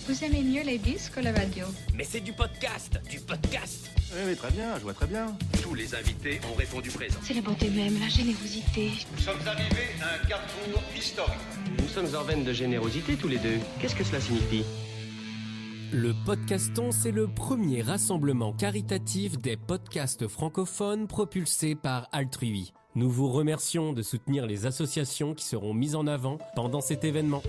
Vous aimez mieux les disques ou la radio? Mais c'est du podcast, du podcast. Oui, très bien, je vois très bien. Tous les invités ont répondu présent. C'est la bonté même, la générosité. Nous sommes arrivés à un carrefour historique. Nous sommes en veine de générosité tous les deux. Qu'est-ce que cela signifie ? Le Podcaston, c'est le premier rassemblement caritatif des podcasts francophones propulsés par Altrui. Nous vous remercions de soutenir les associations qui seront mises en avant pendant cet événement.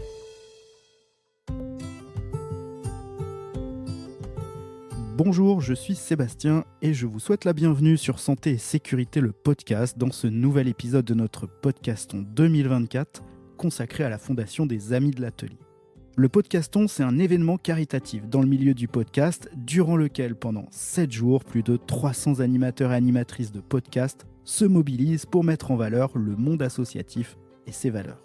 Bonjour, je suis Sébastien et je vous souhaite la bienvenue sur Santé et Sécurité, le podcast, dans ce nouvel épisode de notre Podcaston 2024 consacré à la Fondation des Amis de l'Atelier. Le Podcaston, c'est un événement caritatif dans le milieu du podcast, durant lequel, pendant 7 jours, plus de 300 animateurs et animatrices de podcasts se mobilisent pour mettre en valeur le monde associatif et ses valeurs.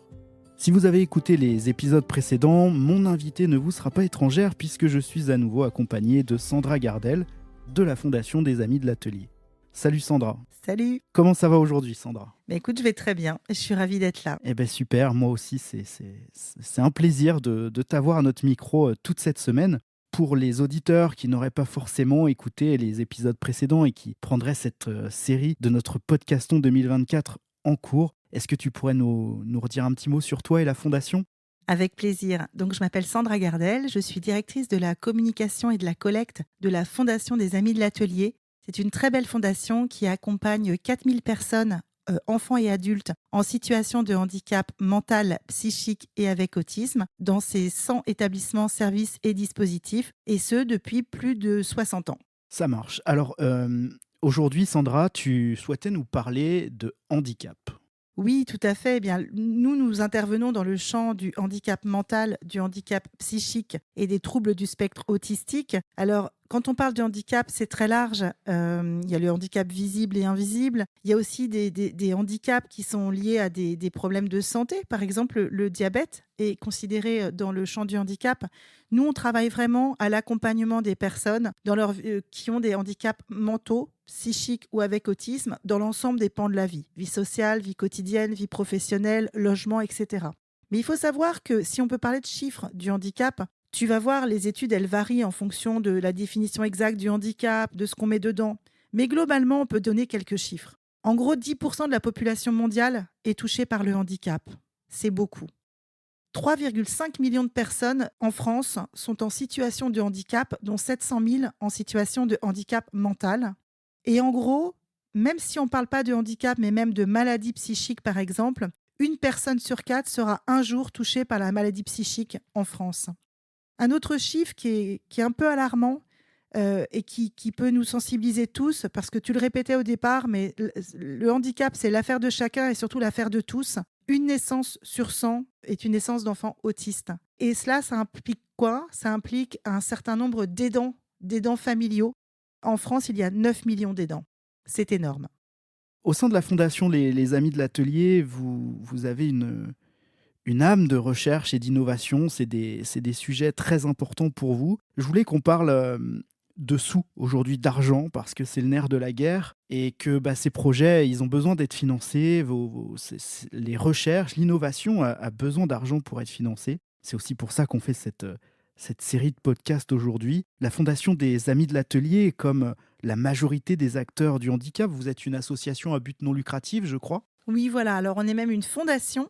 Si vous avez écouté les épisodes précédents, mon invité ne vous sera pas étrangère puisque je suis à nouveau accompagné de Sandra Gardel de la Fondation des Amis de l'Atelier. Salut Sandra. Salut. Comment ça va aujourd'hui Sandra ? Écoute, je vais très bien. Je suis ravie d'être là. Eh bien super, moi aussi c'est un plaisir de t'avoir à notre micro toute cette semaine. Pour les auditeurs qui n'auraient pas forcément écouté les épisodes précédents et qui prendraient cette série de notre Podcaston 2024 en cours, est-ce que tu pourrais nous redire un petit mot sur toi et la Fondation ? Avec plaisir. Donc, je m'appelle Sandra Gardel. Je suis directrice de la communication et de la collecte de la Fondation des Amis de l'Atelier. C'est une très belle fondation qui accompagne 4000 personnes, enfants et adultes, en situation de handicap mental, psychique et avec autisme, dans ses 100 établissements, services et dispositifs, et ce, depuis plus de 60 ans. Ça marche. Alors, aujourd'hui, Sandra, tu souhaitais nous parler de handicap. Oui, tout à fait. Eh bien, nous intervenons dans le champ du handicap mental, du handicap psychique et des troubles du spectre autistique. Alors, quand on parle de handicap, c'est très large. Il y a le handicap visible et invisible. Il y a aussi des handicaps qui sont liés à des problèmes de santé. Par exemple, le diabète est considéré dans le champ du handicap. Nous, on travaille vraiment à l'accompagnement des personnes qui ont des handicaps mentaux, psychiques ou avec autisme, dans l'ensemble des pans de la vie. Vie sociale, vie quotidienne, vie professionnelle, logement, etc. Mais il faut savoir que si on peut parler de chiffres du handicap, tu vas voir, les études, elles varient en fonction de la définition exacte du handicap, de ce qu'on met dedans. Mais globalement, on peut donner quelques chiffres. En gros, 10% de la population mondiale est touchée par le handicap. C'est beaucoup. 3,5 millions de personnes en France sont en situation de handicap, dont 700 000 en situation de handicap mental. Et en gros, même si on ne parle pas de handicap, mais même de maladie psychique, par exemple, une personne sur 4 sera un jour touchée par la maladie psychique en France. Un autre chiffre qui est un peu alarmant et qui peut nous sensibiliser tous, parce que tu le répétais au départ, mais le handicap, c'est l'affaire de chacun et surtout l'affaire de tous. Une naissance sur 100 est une naissance d'enfants autistes. Et cela, ça implique quoi ? Ça implique un certain nombre d'aidants familiaux. En France, il y a 9 millions d'aidants. C'est énorme. Au sein de la Fondation les Amis de l'Atelier, vous avez une âme de recherche et d'innovation. C'est des sujets très importants pour vous. Je voulais qu'on parle de sous aujourd'hui, d'argent, parce que c'est le nerf de la guerre et que ces projets, ils ont besoin d'être financés. Les recherches, l'innovation a besoin d'argent pour être financée. C'est aussi pour ça qu'on fait cette série de podcasts aujourd'hui. La Fondation des Amis de l'Atelier, comme la majorité des acteurs du handicap, vous êtes une association à but non lucratif, je crois. Oui, voilà. Alors, on est même une fondation,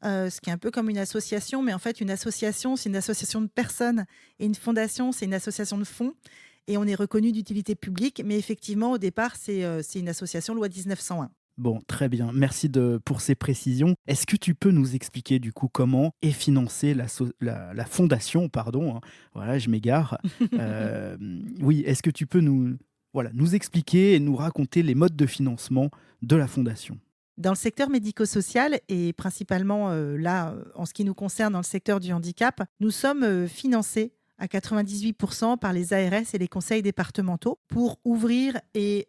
ce qui est un peu comme une association, mais en fait, une association, c'est une association de personnes. Et une fondation, c'est une association de fonds. Et on est reconnu d'utilité publique. Mais effectivement, au départ, c'est une association loi 1901. Bon, très bien. Merci pour ces précisions. Est-ce que tu peux nous expliquer du coup comment est financée la fondation, pardon, hein. Voilà, je m'égare. Oui, est-ce que tu peux nous expliquer et nous raconter les modes de financement de la fondation ? Dans le secteur médico-social et principalement en ce qui nous concerne dans le secteur du handicap, nous sommes financés à 98% par les ARS et les conseils départementaux pour ouvrir et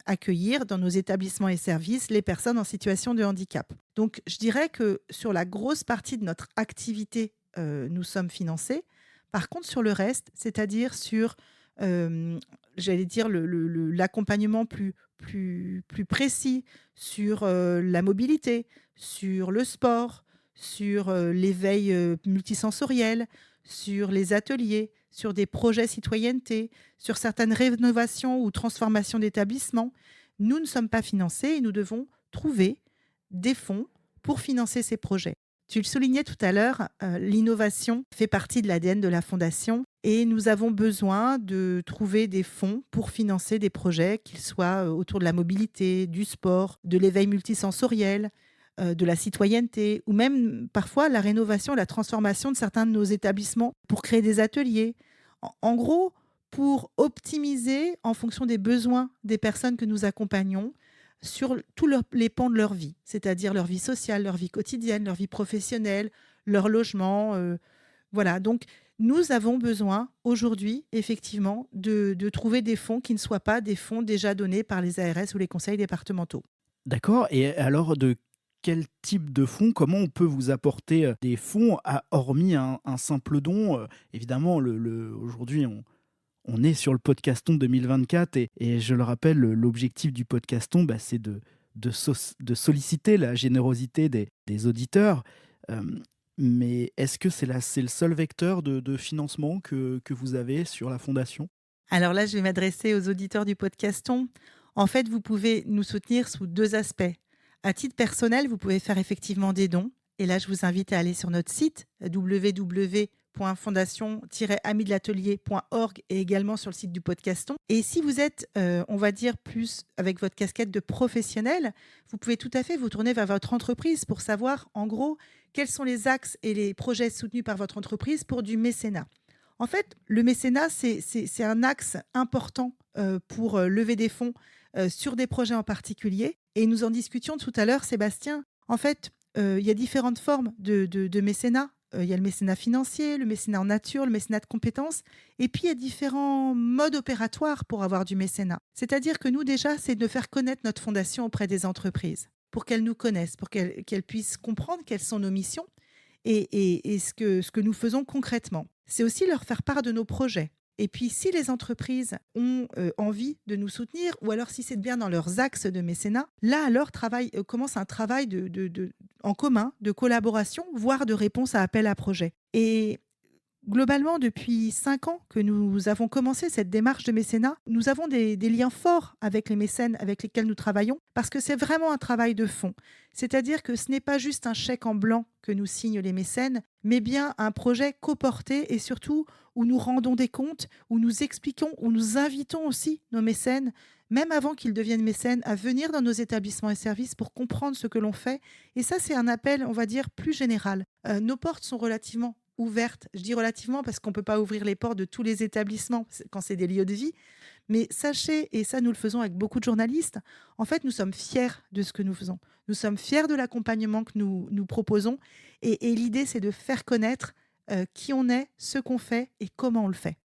accueillir dans nos établissements et services les personnes en situation de handicap. Donc, je dirais que sur la grosse partie de notre activité, nous sommes financés. Par contre, sur le reste, c'est-à-dire sur, l'accompagnement plus précis sur la mobilité, sur le sport, sur l'éveil multisensoriel, sur les ateliers, sur des projets citoyenneté, sur certaines rénovations ou transformations d'établissements. Nous ne sommes pas financés et nous devons trouver des fonds pour financer ces projets. Tu le soulignais tout à l'heure, l'innovation fait partie de l'ADN de la Fondation et nous avons besoin de trouver des fonds pour financer des projets, qu'ils soient autour de la mobilité, du sport, de l'éveil multisensoriel, de la citoyenneté ou même parfois la rénovation, la transformation de certains de nos établissements pour créer des ateliers. En gros, pour optimiser en fonction des besoins des personnes que nous accompagnons sur tous les pans de leur vie, c'est-à-dire leur vie sociale, leur vie quotidienne, leur vie professionnelle, leur logement. Voilà, donc nous avons besoin aujourd'hui, effectivement, de trouver des fonds qui ne soient pas des fonds déjà donnés par les ARS ou les conseils départementaux. D'accord. Et alors, de quel type de fonds, comment on peut vous apporter des fonds, hormis un simple don évidemment, aujourd'hui, on est sur le Podcaston 2024 et je le rappelle, l'objectif du Podcaston, c'est de solliciter la générosité des auditeurs. Mais est-ce que c'est le seul vecteur de financement que vous avez sur la Fondation ? Alors là, je vais m'adresser aux auditeurs du Podcaston. En fait, vous pouvez nous soutenir sous 2 aspects. À titre personnel, vous pouvez faire effectivement des dons. Et là, je vous invite à aller sur notre site www.fondation-amidelatelier.org et également sur le site du Podcaston. Et si vous êtes, on va dire, plus avec votre casquette de professionnel, vous pouvez tout à fait vous tourner vers votre entreprise pour savoir, en gros, quels sont les axes et les projets soutenus par votre entreprise pour du mécénat. En fait, le mécénat, c'est un axe important pour lever des fonds sur des projets en particulier. Et nous en discutions tout à l'heure, Sébastien. En fait, il y a différentes formes de mécénat. Il y a le mécénat financier, le mécénat en nature, le mécénat de compétences. Et puis, il y a différents modes opératoires pour avoir du mécénat. C'est-à-dire que nous, déjà, c'est de faire connaître notre fondation auprès des entreprises, pour qu'elles nous connaissent, pour qu'elles puissent comprendre quelles sont nos missions et ce que nous faisons concrètement. C'est aussi leur faire part de nos projets. Et puis, si les entreprises ont envie de nous soutenir, ou alors si c'est bien dans leurs axes de mécénat, là, alors commence un travail en commun, de collaboration, voire de réponse à appel à projet. Et globalement, depuis 5 ans que nous avons commencé cette démarche de mécénat, nous avons des liens forts avec les mécènes avec lesquels nous travaillons, parce que c'est vraiment un travail de fond. C'est-à-dire que ce n'est pas juste un chèque en blanc que nous signent les mécènes, mais bien un projet coporté et surtout où nous rendons des comptes, où nous expliquons, où nous invitons aussi nos mécènes, même avant qu'ils deviennent mécènes, à venir dans nos établissements et services pour comprendre ce que l'on fait. Et ça, c'est un appel, on va dire, plus général. Nos portes sont relativement ouvertes. Je dis relativement parce qu'on ne peut pas ouvrir les portes de tous les établissements quand c'est des lieux de vie. Mais sachez, et ça nous le faisons avec beaucoup de journalistes, en fait, nous sommes fiers de ce que nous faisons. Nous sommes fiers de l'accompagnement que nous proposons. Et l'idée, c'est de faire connaître qui on est, ce qu'on fait et comment on le fait.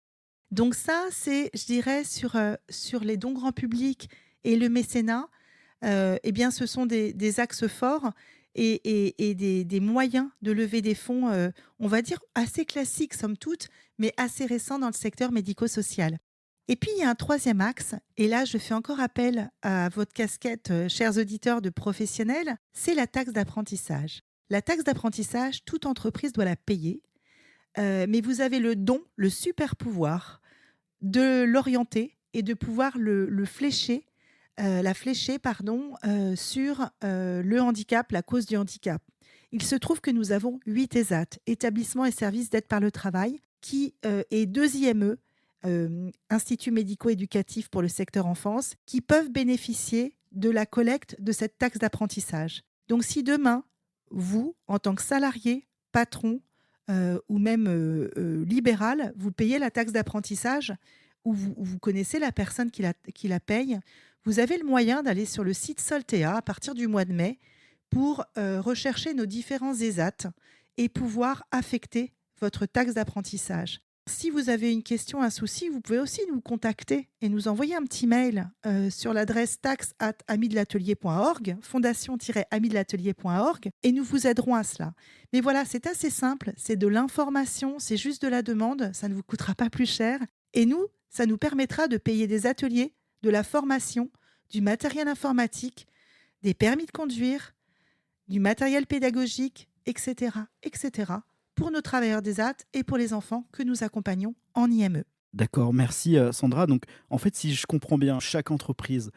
Donc ça, c'est, je dirais, sur les dons grand public et le mécénat, eh bien, ce sont des axes forts et des moyens de lever des fonds, on va dire, assez classiques, somme toute, mais assez récents dans le secteur médico-social. Et puis, il y a un 3e axe, et là, je fais encore appel à votre casquette, chers auditeurs de professionnels, c'est la taxe d'apprentissage. La taxe d'apprentissage, toute entreprise doit la payer, mais vous avez le don, le super pouvoir de l'orienter et de pouvoir la flécher sur le handicap, la cause du handicap. Il se trouve que nous avons 8 ESAT, établissements et services d'aide par le travail, qui est 2 IME, instituts médico-éducatifs pour le secteur enfance, qui peuvent bénéficier de la collecte de cette taxe d'apprentissage. Donc si demain, vous, en tant que salarié, patron ou même libéral, vous payez la taxe d'apprentissage ou vous connaissez la personne qui la paye, vous avez le moyen d'aller sur le site Soltea à partir du mois de mai pour rechercher nos différents ESAT et pouvoir affecter votre taxe d'apprentissage. Si vous avez une question, un souci, vous pouvez aussi nous contacter et nous envoyer un petit mail sur l'adresse taxe@amidelatelier.org, fondation-amidelatelier.org, et nous vous aiderons à cela. Mais voilà, c'est assez simple, c'est de l'information, c'est juste de la demande, ça ne vous coûtera pas plus cher. Et nous, ça nous permettra de payer des ateliers, de la formation, du matériel informatique, des permis de conduire, du matériel pédagogique etc., etc., pour nos travailleurs d'ESAT et pour les enfants que nous accompagnons en IME. D'accord, merci Sandra. Donc, en fait, si je comprends bien, chaque entreprise,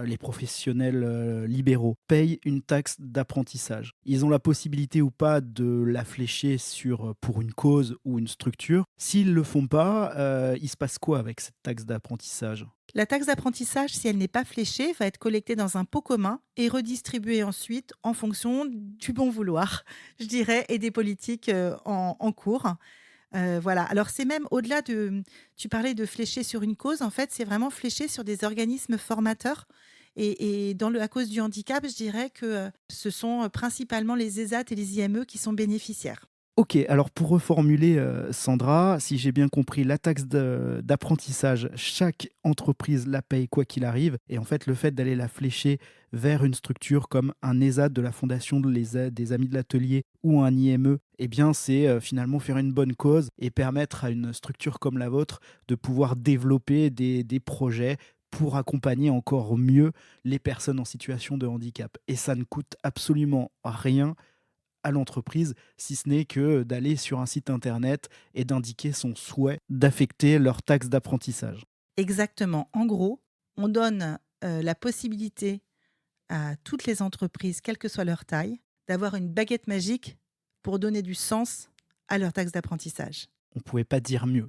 les professionnels libéraux, payent une taxe d'apprentissage. Ils ont la possibilité ou pas de la flécher pour une cause ou une structure. S'ils ne le font pas, il se passe quoi avec cette taxe d'apprentissage ? La taxe d'apprentissage, si elle n'est pas fléchée, va être collectée dans un pot commun et redistribuée ensuite en fonction du bon vouloir, je dirais, et des politiques en cours. Voilà. Alors, c'est même au-delà de... Tu parlais de flécher sur une cause. En fait, c'est vraiment fléché sur des organismes formateurs. Et à cause du handicap, je dirais que ce sont principalement les ESAT et les IME qui sont bénéficiaires. Ok, alors pour reformuler, Sandra, si j'ai bien compris, la taxe d'apprentissage, chaque entreprise la paye quoi qu'il arrive. Et en fait, le fait d'aller la flécher vers une structure comme un ESAT de la Fondation des Amis de l'Atelier ou un IME, eh bien, c'est finalement faire une bonne cause et permettre à une structure comme la vôtre de pouvoir développer des projets pour accompagner encore mieux les personnes en situation de handicap. Et ça ne coûte absolument rien à l'entreprise, si ce n'est que d'aller sur un site internet et d'indiquer son souhait d'affecter leur taxe d'apprentissage. Exactement. En gros, on donne la possibilité à toutes les entreprises, quelle que soit leur taille, d'avoir une baguette magique pour donner du sens à leur taxe d'apprentissage. On ne pouvait pas dire mieux.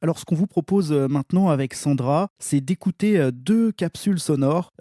Alors, ce qu'on vous propose maintenant avec Sandra, c'est d'écouter 2 capsules sonores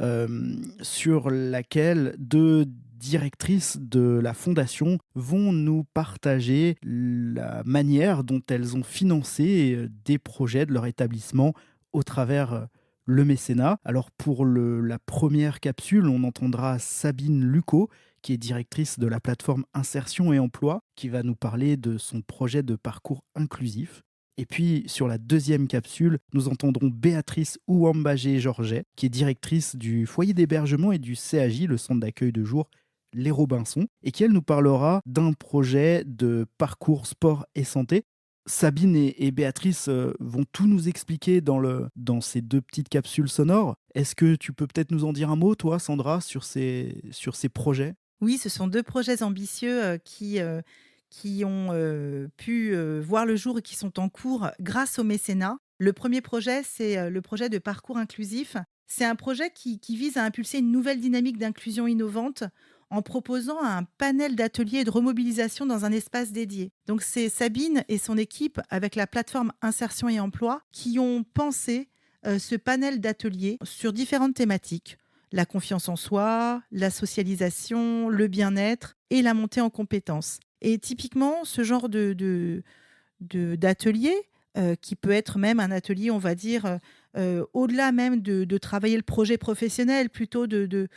sur laquelle 2 directrices de la Fondation vont nous partager la manière dont elles ont financé des projets de leur établissement au travers le mécénat. Alors, pour la première capsule, on entendra Sabine Lucot, qui est directrice de la plateforme Insertion et Emploi, qui va nous parler de son projet de parcours inclusif. Et puis, sur la deuxième capsule, nous entendrons Béatrice Ouambagé-Georget, qui est directrice du foyer d'hébergement et du CAJ, le centre d'accueil de jour Les Robinsons, et qui, elle, nous parlera d'un projet de parcours sport et santé. Sabine et Béatrice vont tout nous expliquer dans ces 2 petites capsules sonores. Est-ce que tu peux peut-être nous en dire un mot, toi, Sandra, sur ces projets ? Oui, ce sont 2 projets ambitieux qui ont pu voir le jour et qui sont en cours grâce au mécénat. Le premier projet, c'est le projet de parcours inclusif. C'est un projet qui vise à impulser une nouvelle dynamique d'inclusion innovante en proposant un panel d'ateliers et de remobilisation dans un espace dédié. Donc, c'est Sabine et son équipe, avec la plateforme Insertion et Emploi, qui ont pensé ce panel d'ateliers sur différentes thématiques. La confiance en soi, la socialisation, le bien-être et la montée en compétences. Et typiquement, ce genre d'atelier, qui peut être même un atelier, on va dire, au-delà même de travailler le projet professionnel, plutôt de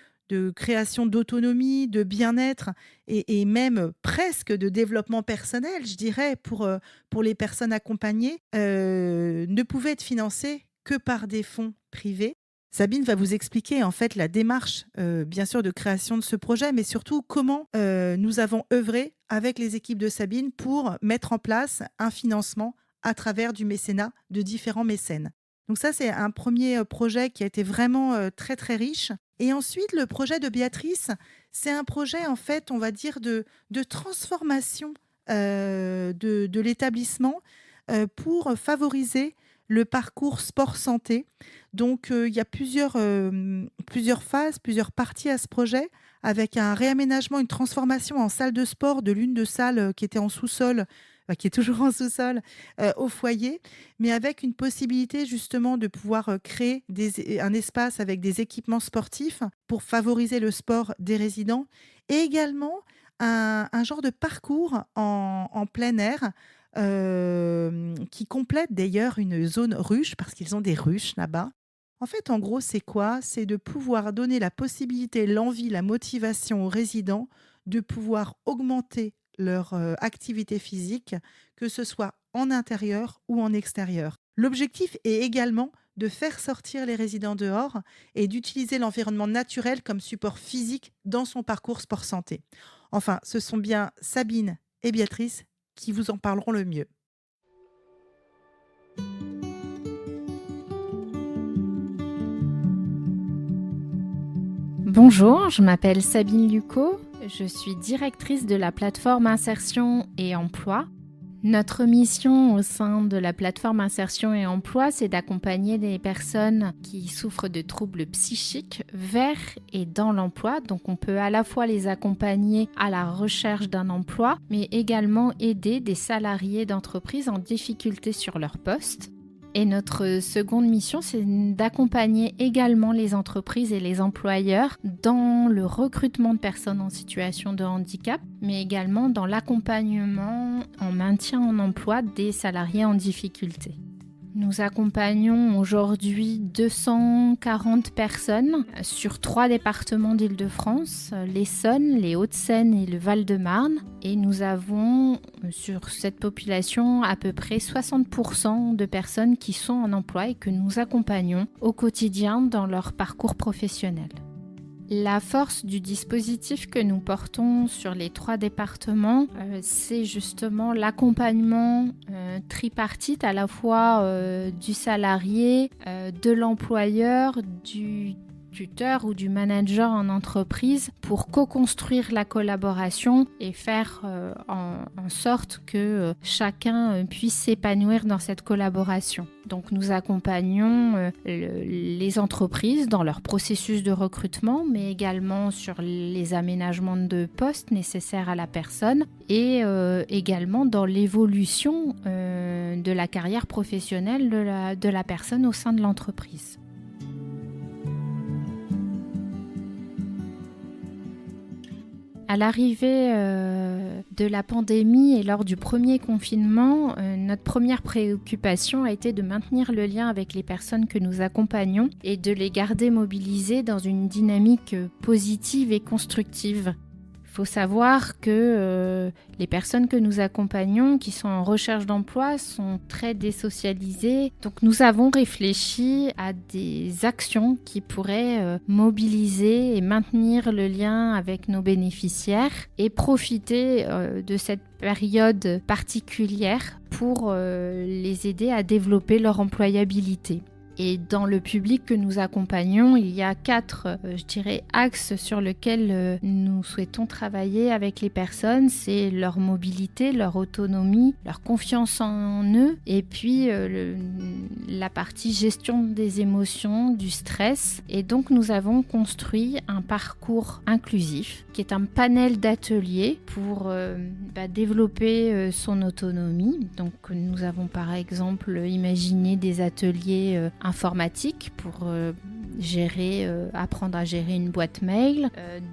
création d'autonomie, de bien-être et même presque de développement personnel, je dirais, pour les personnes accompagnées, ne pouvait être financé que par des fonds privés. Sabine va vous expliquer en fait la démarche, bien sûr, de création de ce projet, mais surtout comment nous avons œuvré avec les équipes de Sabine pour mettre en place un financement à travers du mécénat de différents mécènes. Donc ça, c'est un premier projet qui a été vraiment très, très riche. Et ensuite, le projet de Béatrice, c'est un projet, en fait, on va dire, de transformation de l'établissement pour favoriser le parcours sport-santé. Donc, il y a plusieurs phases, plusieurs parties à ce projet, avec un réaménagement, une transformation en salle de sport de l'une de salles qui était en sous-sol, qui est toujours en sous-sol, au foyer, mais avec une possibilité justement de pouvoir créer un espace avec des équipements sportifs pour favoriser le sport des résidents, et également un genre de parcours en plein air, qui complète d'ailleurs une zone ruche, parce qu'ils ont des ruches là-bas. En fait, en gros, c'est quoi ? C'est de pouvoir donner la possibilité, l'envie, la motivation aux résidents de pouvoir augmenter leur activité physique, que ce soit en intérieur ou en extérieur. L'objectif est également de faire sortir les résidents dehors et d'utiliser l'environnement naturel comme support physique dans son parcours sport-santé. Enfin, ce sont bien Sabine et Béatrice qui vous en parleront le mieux. Bonjour, je m'appelle Sabine Lucot, je suis directrice de la plateforme Insertion et Emploi. Notre mission au sein de la plateforme Insertion et Emploi, c'est d'accompagner des personnes qui souffrent de troubles psychiques vers et dans l'emploi. Donc on peut à la fois les accompagner à la recherche d'un emploi, mais également aider des salariés d'entreprise en difficulté sur leur poste. Et notre seconde mission, c'est d'accompagner également les entreprises et les employeurs dans le recrutement de personnes en situation de handicap, mais également dans l'accompagnement en maintien en emploi des salariés en difficulté. Nous accompagnons aujourd'hui 240 personnes sur 3 départements d'Île-de-France, l'Essonne, les Hauts-de-Seine et le Val-de-Marne. Et nous avons sur cette population à peu près 60% de personnes qui sont en emploi et que nous accompagnons au quotidien dans leur parcours professionnel. La force du dispositif que nous portons sur les 3 départements, c'est justement l'accompagnement tripartite à la fois du salarié, de l'employeur, du tuteur ou du manager en entreprise pour co-construire la collaboration et faire en sorte que chacun puisse s'épanouir dans cette collaboration. Donc nous accompagnons les entreprises dans leur processus de recrutement, mais également sur les aménagements de postes nécessaires à la personne et également dans l'évolution de la carrière professionnelle de la personne au sein de l'entreprise. À l'arrivée de la pandémie et lors du premier confinement, notre première préoccupation a été de maintenir le lien avec les personnes que nous accompagnons et de les garder mobilisées dans une dynamique positive et constructive. Il faut savoir que les personnes que nous accompagnons, qui sont en recherche d'emploi, sont très désocialisées. Donc nous avons réfléchi à des actions qui pourraient mobiliser et maintenir le lien avec nos bénéficiaires et profiter de cette période particulière pour les aider à développer leur employabilité. Et dans le public que nous accompagnons, il y a 4, axes sur lesquels nous souhaitons travailler avec les personnes. C'est leur mobilité, leur autonomie, leur confiance en eux et puis la partie gestion des émotions, du stress. Et donc nous avons construit un parcours inclusif qui est un panel d'ateliers pour développer son autonomie. Donc nous avons par exemple imaginé des ateliers informatique pour apprendre à gérer une boîte mail,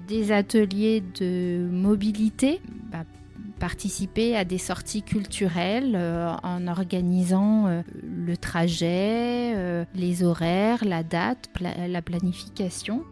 des ateliers de mobilité, participer à des sorties culturelles en organisant le trajet, les horaires, la date, la planification.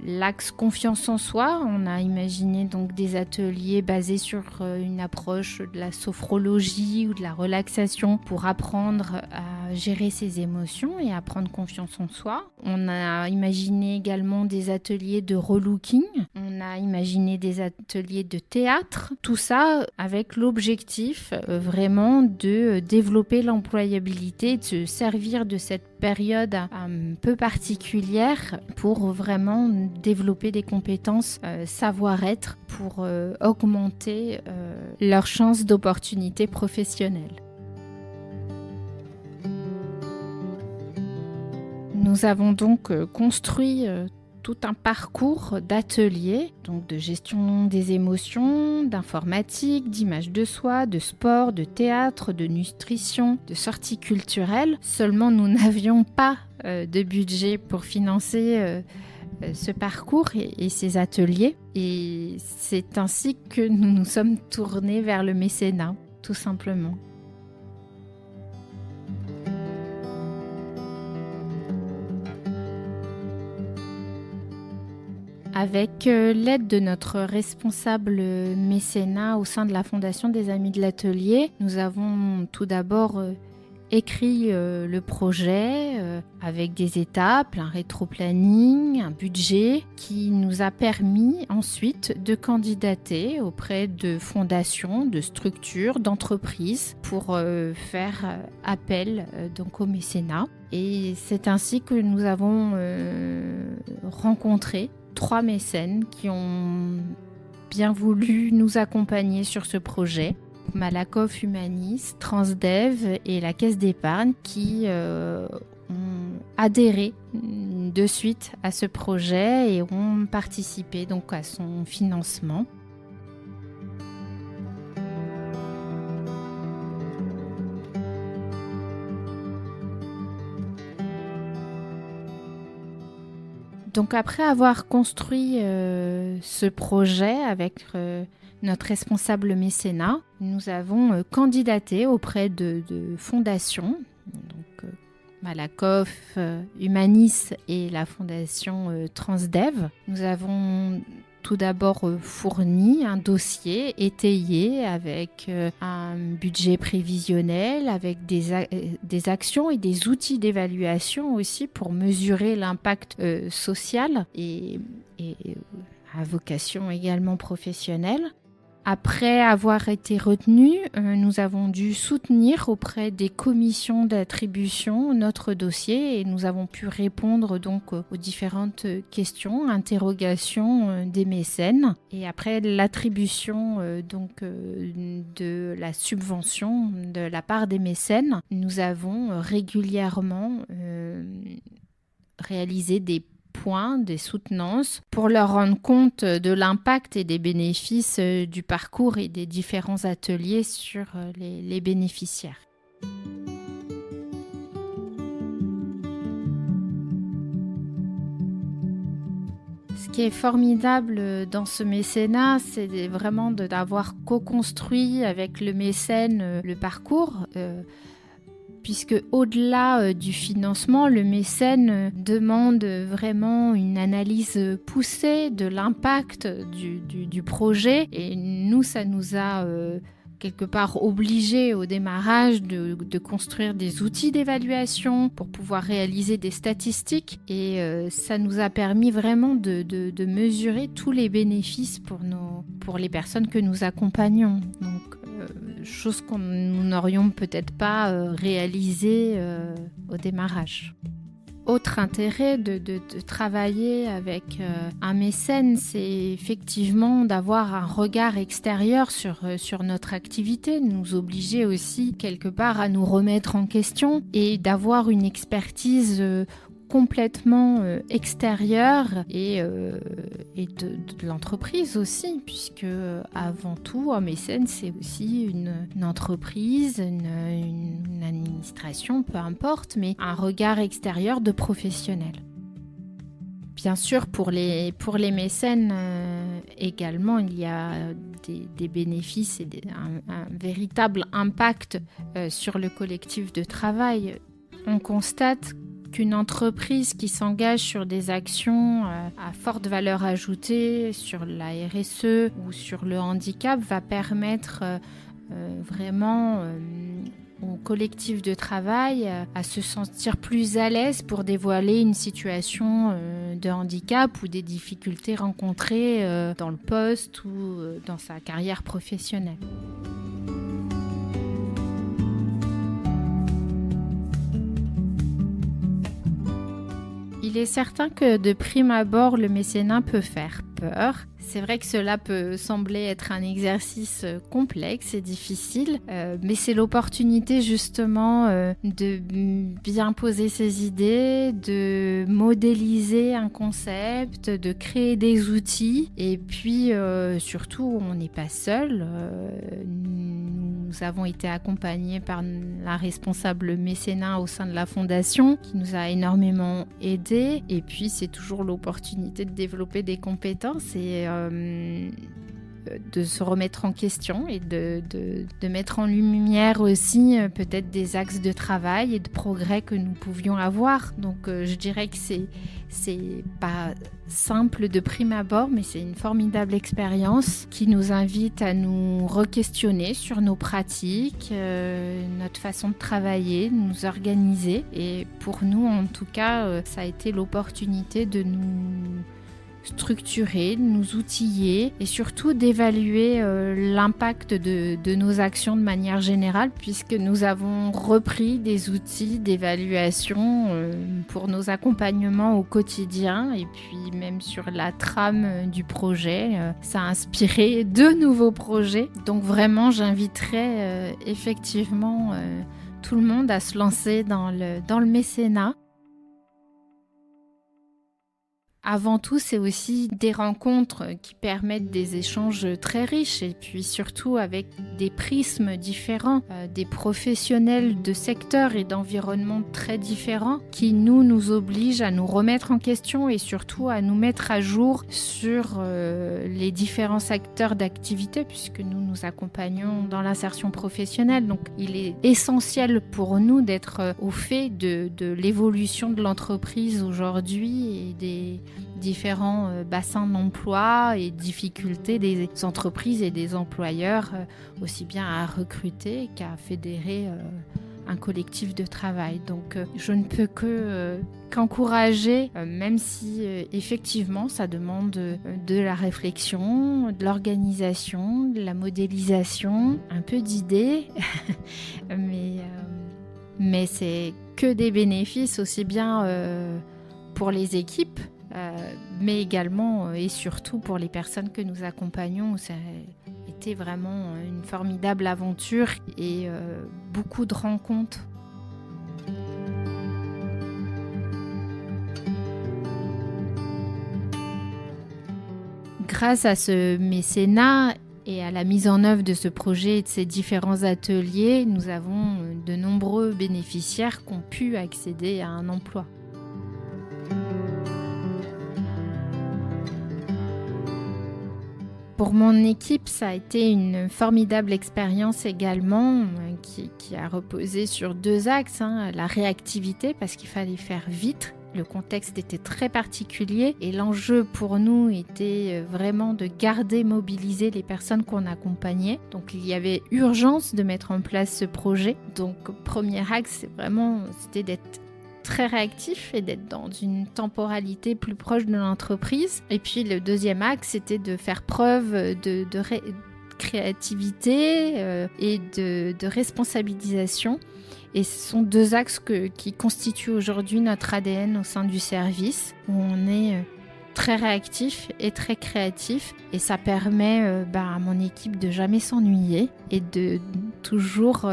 L'axe confiance en soi, on a imaginé donc des ateliers basés sur une approche de la sophrologie ou de la relaxation pour apprendre à gérer ses émotions et à prendre confiance en soi. On a imaginé également des ateliers de relooking, on a imaginé des ateliers de théâtre, tout ça avec l'objectif vraiment de développer l'employabilité, de se servir de cette période un peu particulière pour vraiment développer des compétences savoir-être pour augmenter leurs chances d'opportunités professionnelles. Nous avons donc construit tout un parcours d'ateliers, donc de gestion des émotions, d'informatique, d'image de soi, de sport, de théâtre, de nutrition, de sorties culturelles. Seulement, nous n'avions pas de budget pour financer ce parcours et ces ateliers. Et c'est ainsi que nous nous sommes tournés vers le mécénat, tout simplement. Avec l'aide de notre responsable mécénat au sein de la Fondation des Amis de l'Atelier, nous avons tout d'abord écrit le projet avec des étapes, un rétro-planning, un budget qui nous a permis ensuite de candidater auprès de fondations, de structures, d'entreprises pour faire appel donc au mécénat. Et c'est ainsi que nous avons rencontré 3 mécènes qui ont bien voulu nous accompagner sur ce projet. Malakoff Humanis, Transdev et la Caisse d'épargne qui ont adhéré de suite à ce projet et ont participé donc à son financement. Donc après avoir construit ce projet avec notre responsable mécénat, nous avons candidaté auprès de fondations, donc Malakoff, Humanis et la fondation Transdev. Nous avons tout d'abord fourni un dossier étayé avec un budget prévisionnel, avec des actions et des outils d'évaluation aussi pour mesurer l'impact social et à vocation également professionnelle. Après avoir été retenus, nous avons dû soutenir auprès des commissions d'attribution notre dossier et nous avons pu répondre donc aux différentes questions, interrogations des mécènes. Et après l'attribution de la subvention de la part des mécènes, nous avons régulièrement réalisé des soutenances pour leur rendre compte de l'impact et des bénéfices du parcours et des différents ateliers sur les bénéficiaires. Ce qui est formidable dans ce mécénat, c'est vraiment d'avoir co-construit avec le mécène le parcours. Puisque au-delà du financement, le mécène demande vraiment une analyse poussée de l'impact du projet. Et nous, ça nous a quelque part obligés au démarrage de construire des outils d'évaluation pour pouvoir réaliser des statistiques. Et ça nous a permis vraiment de mesurer tous les bénéfices pour les personnes que nous accompagnons. Donc, chose qu'on nous n'aurions peut-être pas réalisée au démarrage. Autre intérêt de travailler avec un mécène, c'est effectivement d'avoir un regard extérieur sur notre activité, nous obliger aussi quelque part à nous remettre en question et d'avoir une expertise complètement extérieure et de l'entreprise aussi, puisque avant tout, un mécène, c'est aussi une entreprise, une administration, peu importe, mais un regard extérieur de professionnel. Bien sûr, pour les mécènes également, il y a des bénéfices et un véritable impact sur le collectif de travail. On constate qu'une entreprise qui s'engage sur des actions à forte valeur ajoutée sur la RSE ou sur le handicap va permettre vraiment au collectif de travail à se sentir plus à l'aise pour dévoiler une situation de handicap ou des difficultés rencontrées dans le poste ou dans sa carrière professionnelle. Il est certain que de prime abord, le mécénat peut faire peur. C'est vrai que cela peut sembler être un exercice complexe et difficile, mais c'est l'opportunité justement de bien poser ses idées, de modéliser un concept, de créer des outils. Et puis surtout, on n'est pas seul. Nous avons été accompagnés par la responsable mécénat au sein de la fondation qui nous a énormément aidés. Et puis, c'est toujours l'opportunité de développer des compétences et de se remettre en question et de mettre en lumière aussi peut-être des axes de travail et de progrès que nous pouvions avoir. Donc, je dirais que c'est pas simple de prime abord, mais c'est une formidable expérience qui nous invite à nous re-questionner sur nos pratiques, notre façon de travailler, de nous organiser. Et pour nous, en tout cas, ça a été l'opportunité de nous structurer, de nous outiller et surtout d'évaluer l'impact de nos actions de manière générale, puisque nous avons repris des outils d'évaluation pour nos accompagnements au quotidien et puis même sur la trame du projet. Ça a inspiré de nouveaux projets. Donc vraiment, j'inviterais effectivement tout le monde à se lancer dans le mécénat. Avant tout, c'est aussi des rencontres qui permettent des échanges très riches et puis surtout avec des prismes différents, des professionnels de secteurs et d'environnements très différents qui nous obligent à nous remettre en question et surtout à nous mettre à jour sur les différents secteurs d'activité puisque nous accompagnons dans l'insertion professionnelle. Donc, il est essentiel pour nous d'être au fait de l'évolution de l'entreprise aujourd'hui et des différents bassins d'emploi et difficultés des entreprises et des employeurs, aussi bien à recruter qu'à fédérer un collectif de travail. Donc je ne peux qu'encourager, même si effectivement ça demande de la réflexion, de l'organisation, de la modélisation, un peu d'idées, mais c'est que des bénéfices aussi bien pour les équipes, mais également et surtout pour les personnes que nous accompagnons. Ça a été vraiment une formidable aventure et beaucoup de rencontres. Grâce à ce mécénat et à la mise en œuvre de ce projet et de ces différents ateliers, nous avons de nombreux bénéficiaires qui ont pu accéder à un emploi. Pour mon équipe, ça a été une formidable expérience également qui a reposé sur 2 axes. La réactivité, parce qu'il fallait faire vite. Le contexte était très particulier et l'enjeu pour nous était vraiment de garder mobilisées les personnes qu'on accompagnait. Donc il y avait urgence de mettre en place ce projet. Donc premier axe, c'était d'être très réactif et d'être dans une temporalité plus proche de l'entreprise. Et puis le deuxième axe, c'était de faire preuve de créativité et de responsabilisation. Et ce sont 2 axes qui constituent aujourd'hui notre ADN au sein du service, où on est très réactif et très créatif. Et ça permet à mon équipe de jamais s'ennuyer et de toujours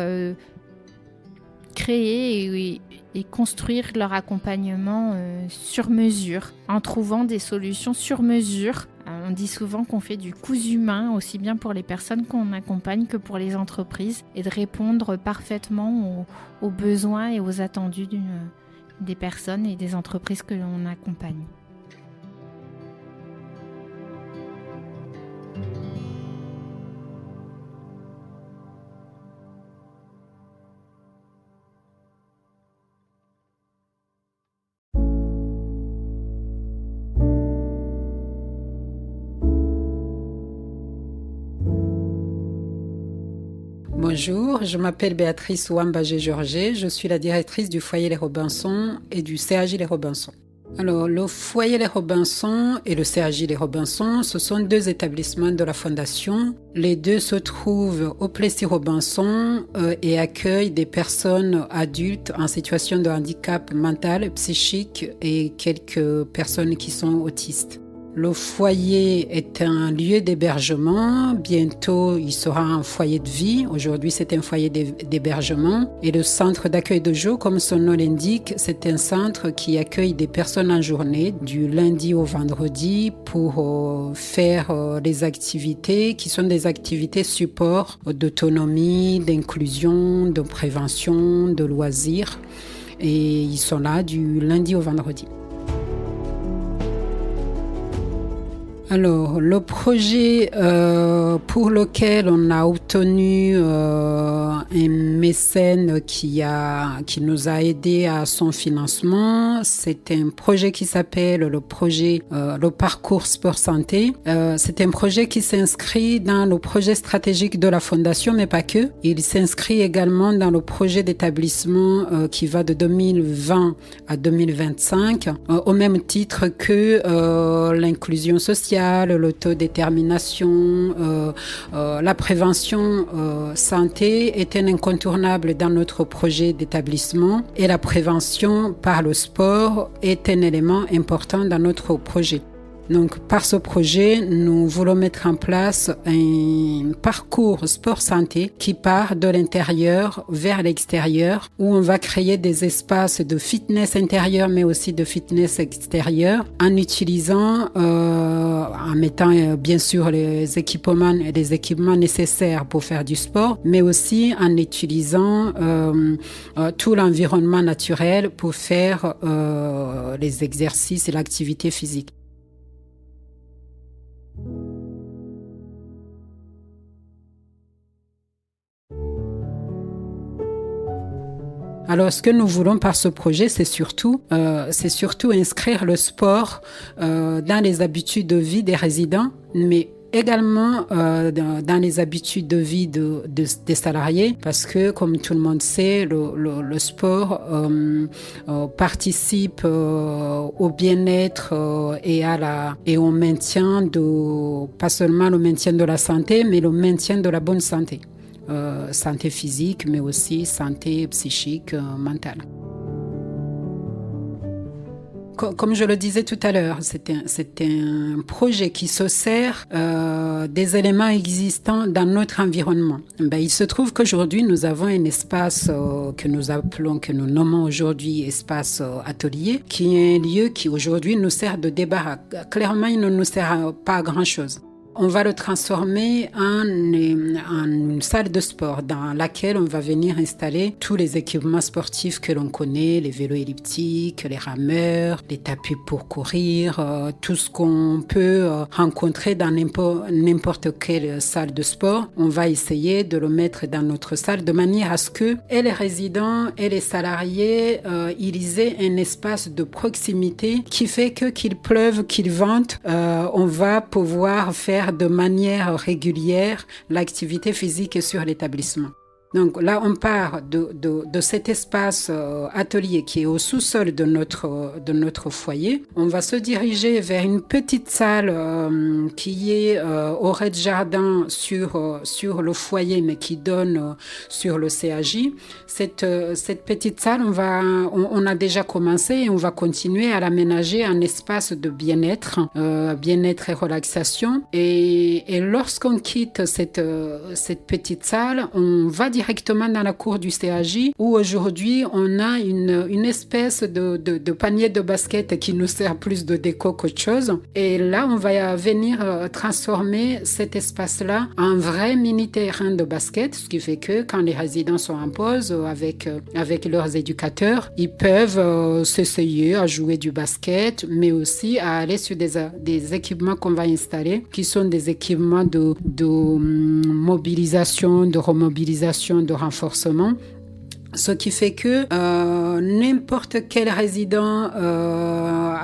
créer et construire leur accompagnement sur mesure, en trouvant des solutions sur mesure. On dit souvent qu'on fait du cousu main, aussi bien pour les personnes qu'on accompagne que pour les entreprises, et de répondre parfaitement aux besoins et aux attendus des personnes et des entreprises que l'on accompagne. Bonjour, je m'appelle Béatrice Ouambagé-Georget, je suis la directrice du foyer Les Robinson et du CAJ Les Robinson. Alors, le foyer Les Robinson et le CAJ Les Robinson, ce sont 2 établissements de la Fondation. Les 2 se trouvent au Plessis Robinson et accueillent des personnes adultes en situation de handicap mental, psychique et quelques personnes qui sont autistes. Le foyer est un lieu d'hébergement. Bientôt, il sera un foyer de vie. Aujourd'hui, c'est un foyer d'hébergement. Et le centre d'accueil de jour, comme son nom l'indique, c'est un centre qui accueille des personnes en journée, du lundi au vendredi, pour faire des activités qui sont des activités support d'autonomie, d'inclusion, de prévention, de loisirs. Et ils sont là du lundi au vendredi. Alors, le projet pour lequel on a obtenu un mécène qui nous a aidé à son financement, c'est un projet qui s'appelle le parcours sport santé. C'est un projet qui s'inscrit dans le projet stratégique de la Fondation, mais pas que. Il s'inscrit également dans le projet d'établissement qui va de 2020 à 2025, au même titre que l'inclusion sociale, l'autodétermination, la prévention santé est un incontournable dans notre projet d'établissement et la prévention par le sport est un élément important dans notre projet. Donc, par ce projet, nous voulons mettre en place un parcours sport-santé qui part de l'intérieur vers l'extérieur, où on va créer des espaces de fitness intérieur, mais aussi de fitness extérieur, en utilisant, en mettant bien sûr les équipements nécessaires pour faire du sport, mais aussi en utilisant tout l'environnement naturel pour faire les exercices et l'activité physique. Alors, ce que nous voulons par ce projet, c'est surtout inscrire le sport dans les habitudes de vie des résidents, mais également dans les habitudes de vie des salariés, parce que, comme tout le monde sait, le sport participe au bien-être et au maintien pas seulement le maintien de la santé, mais le maintien de la bonne santé. Santé physique, mais aussi santé psychique, mentale. Comme je le disais tout à l'heure, c'est un projet qui se sert des éléments existants dans notre environnement. Il se trouve qu'aujourd'hui, nous avons un espace que nous nommons aujourd'hui espace atelier, qui est un lieu qui aujourd'hui nous sert de débarras. Clairement, il ne nous sert pas à grand-chose. On va le transformer en une salle de sport dans laquelle on va venir installer tous les équipements sportifs que l'on connaît, les vélos elliptiques, les rameurs, les tapis pour courir, tout ce qu'on peut rencontrer dans n'importe quelle salle de sport. On va essayer de le mettre dans notre salle de manière à ce que et les résidents et les salariés ils aient un espace de proximité qui fait que qu'il pleuve, qu'il vente, on va pouvoir faire de manière régulière l'activité physique sur l'établissement. Donc là, on part de cet espace atelier qui est au sous-sol de notre foyer. On va se diriger vers une petite salle qui est au rez-de-jardin sur le foyer, mais qui donne sur le CAJ. Cette petite salle, on a déjà commencé et on va continuer à l'aménager en espace de bien-être et relaxation. Et lorsqu'on quitte cette petite salle, on va directement dans la cour du CAJ où aujourd'hui on a une espèce de panier de basket qui nous sert plus de déco qu'autre chose. Et là, on va venir transformer cet espace-là en vrai mini-terrain de basket, ce qui fait que quand les résidents sont en pause avec leurs éducateurs, ils peuvent s'essayer à jouer du basket, mais aussi à aller sur des équipements qu'on va installer, qui sont des équipements de mobilisation, de remobilisation, de renforcement. Ce qui fait que n'importe quel résident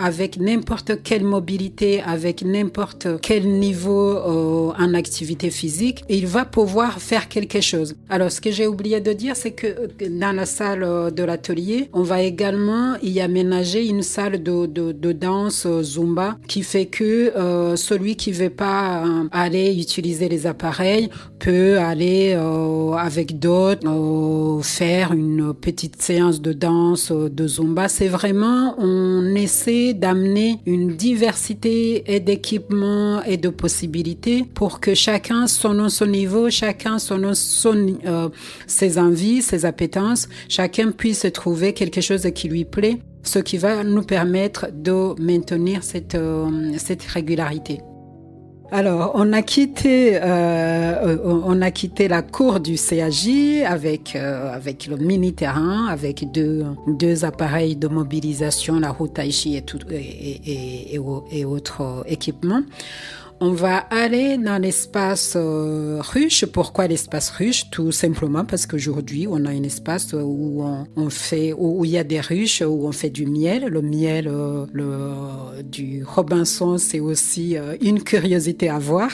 avec n'importe quelle mobilité, avec n'importe quel niveau en activité physique, il va pouvoir faire quelque chose. Alors, ce que j'ai oublié de dire, c'est que dans la salle de l'atelier, on va également y aménager une salle de danse Zumba qui fait que celui qui ne veut pas aller utiliser les appareils peut aller avec d'autres faire une petite séance de danse, de Zumba. C'est vraiment, on essaie d'amener une diversité et d'équipements et de possibilités pour que chacun, selon son niveau, chacun selon ses envies, ses appétences, chacun puisse trouver quelque chose qui lui plaît, ce qui va nous permettre de maintenir cette régularité. Alors, on a quitté la cour du CAJ avec le mini-terrain, avec deux appareils de mobilisation, la roue Taichi et autres équipements. On va aller dans l'espace ruche. Pourquoi l'espace ruche? Tout simplement parce qu'aujourd'hui, on a un espace où où il y a des ruches, où on fait du miel. Le miel du Robinson, c'est aussi une curiosité à voir.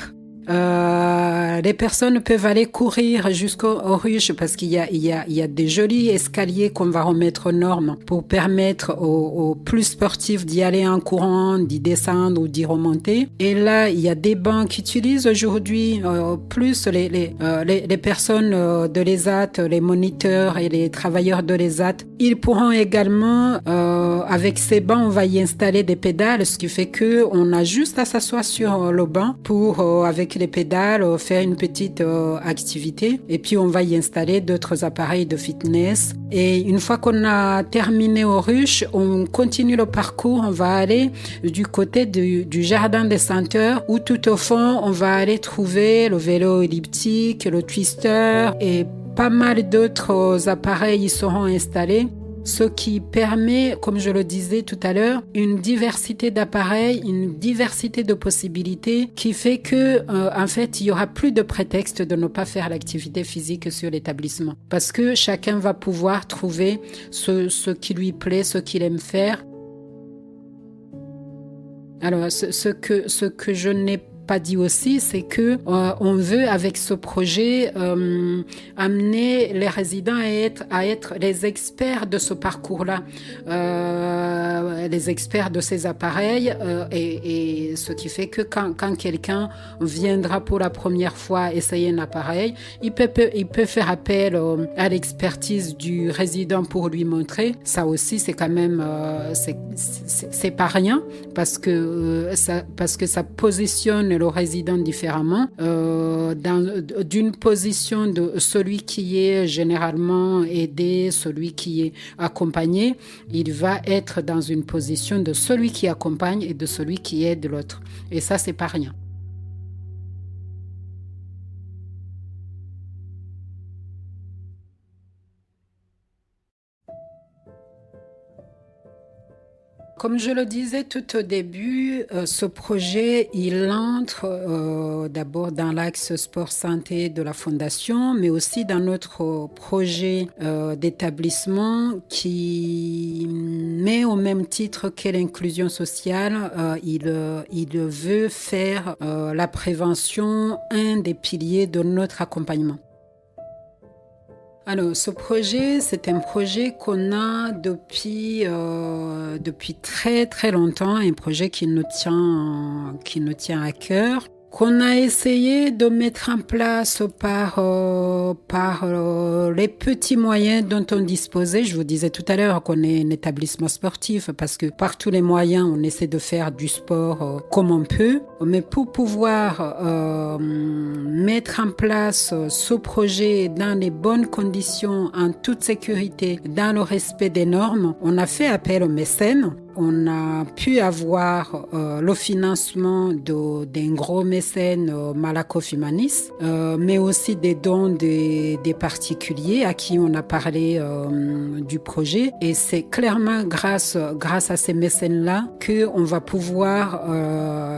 Les personnes peuvent aller courir jusqu'aux ruches parce qu'il y a des jolis escaliers qu'on va remettre aux normes pour permettre aux plus sportifs d'y aller en courant, d'y descendre ou d'y remonter. Et là, il y a des bancs qu'utilisent aujourd'hui plus les personnes de l'ESAT, les moniteurs et les travailleurs de l'ESAT. Ils pourront également, avec ces bancs, on va y installer des pédales, ce qui fait que on a juste à s'asseoir sur le banc pour, avec les pédales, faire une petite activité. Et puis, on va y installer d'autres appareils de fitness. Et une fois qu'on a terminé aux ruches, on continue le parcours. On va aller du côté du jardin des senteurs où tout au fond, on va aller trouver le vélo elliptique, le twister et pas mal d'autres appareils y seront installés. Ce qui permet, comme je le disais tout à l'heure, une diversité d'appareils, une diversité de possibilités qui fait que, en fait, il y aura plus de prétexte de ne pas faire l'activité physique sur l'établissement. Parce que chacun va pouvoir trouver ce qui lui plaît, ce qu'il aime faire. Alors, ce que je n'ai pas dit aussi, c'est que on veut avec ce projet amener les résidents à être les experts de ce parcours-là, les experts de ces appareils, et ce qui fait que quand quelqu'un viendra pour la première fois essayer un appareil, il peut faire appel à l'expertise du résident pour lui montrer. Ça aussi, c'est quand même c'est pas rien parce que ça positionne le résident différemment d'une position de celui qui est généralement aidé, celui qui est accompagné. Il va être dans une position de celui qui accompagne et de celui qui aide l'autre. Et ça, c'est pas rien. Comme je le disais tout au début, ce projet, il entre d'abord dans l'axe sport-santé de la Fondation, mais aussi dans notre projet d'établissement qui met au même titre que l'inclusion sociale. Il veut faire la prévention un des piliers de notre accompagnement. Alors, ce projet, c'est un projet qu'on a depuis très très longtemps, un projet qui nous tient à cœur, qu'on a essayé de mettre en place par les petits moyens dont on disposait. Je vous disais tout à l'heure qu'on est un établissement sportif parce que par tous les moyens, on essaie de faire du sport comme on peut. Mais pour pouvoir mettre en place ce projet dans les bonnes conditions, en toute sécurité, dans le respect des normes, on a fait appel aux mécènes. On a pu avoir le financement d'un gros mécène Malakoff Humanis, mais aussi des dons des particuliers à qui on a parlé du projet. Et c'est clairement grâce à ces mécènes-là qu'on va pouvoir